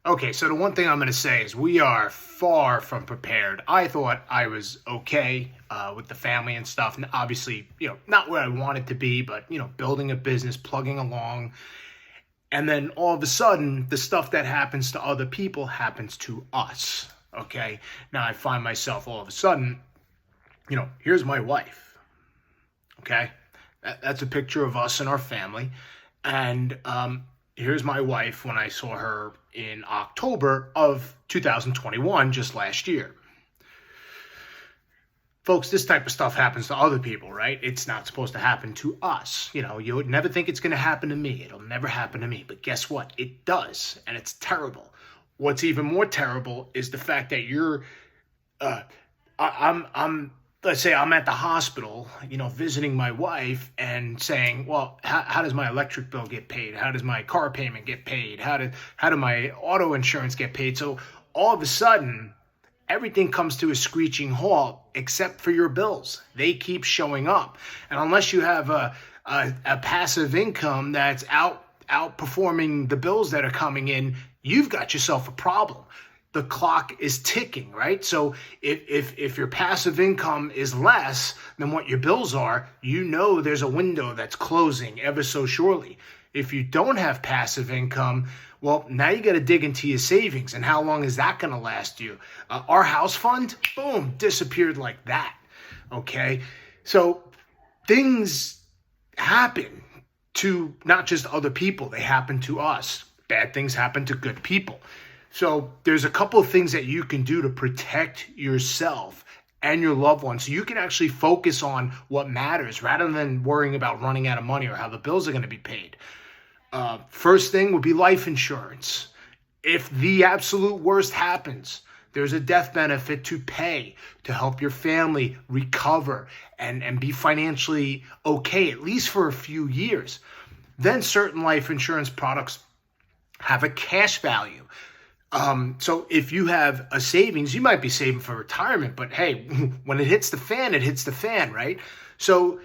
Okay, so the one thing I'm going to say is we are far from prepared. I thought I was okay with the family and stuff. And obviously, not where I wanted to be, but, building a business, plugging along. And then all of a sudden, the stuff that happens to other people happens to us. Okay, now I find myself all of a sudden, here's my wife. Okay, that's a picture of us and our family. And here's my wife when I saw her in October of 2021, just last year. Folks, this type of stuff happens to other people, right? It's not supposed to happen to us. You would never think it's going to happen to me. It'll never happen to me. But guess what? It does, and it's terrible. What's even more terrible is the fact that let's say I'm at the hospital, visiting my wife and saying, well, how does my electric bill get paid? How does my car payment get paid? How do my auto insurance get paid? So all of a sudden, everything comes to a screeching halt except for your bills. They keep showing up. And unless you have a passive income that's outperforming the bills that are coming in, you've got yourself a problem. The clock is ticking, right? So if your passive income is less than what your bills are, there's a window that's closing ever so surely. If you don't have passive income, well, now you got to dig into your savings. And how long is that going to last you? Our house fund, boom, disappeared like that. Okay. So things happen to not just other people. They happen to us. Bad things happen to good people. So there's a couple of things that you can do to protect yourself and your loved ones, so you can actually focus on what matters rather than worrying about running out of money or how the bills are going to be paid. First thing would be life insurance. If the absolute worst happens, there's a death benefit to pay to help your family recover and be financially okay, at least for a few years. Then certain life insurance products have a cash value. So if you have a savings, you might be saving for retirement, but hey, when it hits the fan, right? So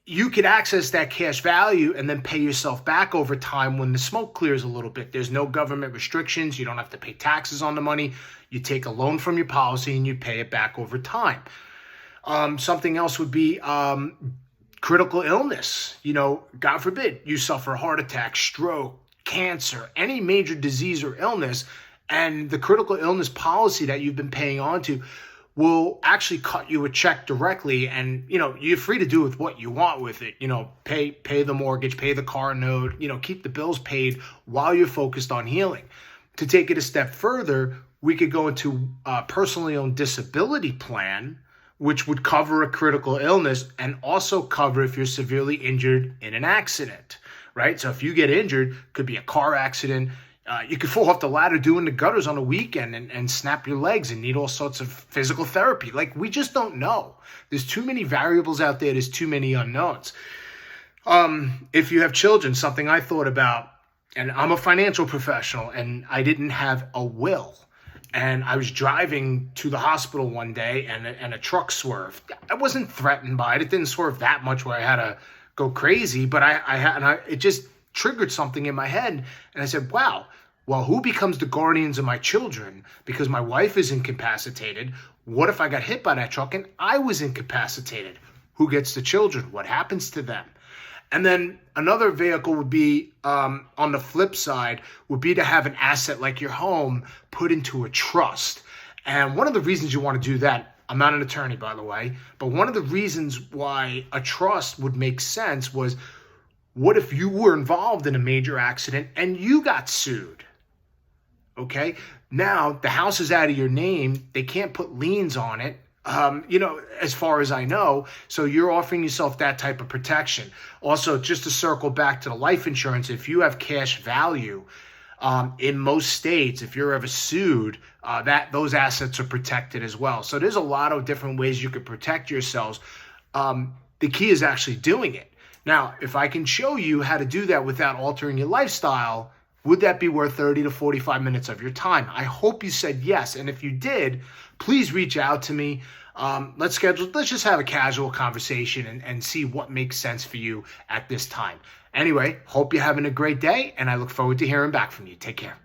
you could access that cash value and then pay yourself back over time when the smoke clears a little bit. There's no government restrictions. You don't have to pay taxes on the money. You take a loan from your policy and you pay it back over time. Something else would be critical illness. God forbid you suffer a heart attack, stroke, cancer, any major disease or illness, and the critical illness policy that you've been paying on to will actually cut you a check directly, and you're free to do with what you want with it. Pay the mortgage, pay the car note, keep the bills paid while you're focused on healing. To take it a step further, we could go into a personally owned disability plan, which would cover a critical illness and also cover if you're severely injured in an accident, right? So if you get injured, could be a car accident. You could fall off the ladder doing the gutters on a weekend and snap your legs and need all sorts of physical therapy. Like, we just don't know. There's too many variables out there. There's too many unknowns. If you have children, something I thought about, and I'm a financial professional and I didn't have a will. And I was driving to the hospital one day and a truck swerved. I wasn't threatened by it. It didn't swerve that much where I had to go crazy, but it just triggered something in my head. And I said, wow, well, who becomes the guardians of my children? Because my wife is incapacitated. What if I got hit by that truck and I was incapacitated? Who gets the children? What happens to them? And then another vehicle would be, on the flip side, would be to have an asset like your home put into a trust. And one of the reasons you want to do that, I'm not an attorney, by the way, but one of the reasons why a trust would make sense was, what if you were involved in a major accident and you got sued? Okay, now the house is out of your name. They can't put liens on it. As far as I know, so you're offering yourself that type of protection. Also, just to circle back to the life insurance, if you have cash value, in most states, if you're ever sued, those assets are protected as well. So there's a lot of different ways you could protect yourselves. The key is actually doing it. Now, if I can show you how to do that without altering your lifestyle, would that be worth 30 to 45 minutes of your time? I hope you said yes. And if you did, please reach out to me. Let's just have a casual conversation and see what makes sense for you at this time. Anyway, hope you're having a great day, and I look forward to hearing back from you. Take care.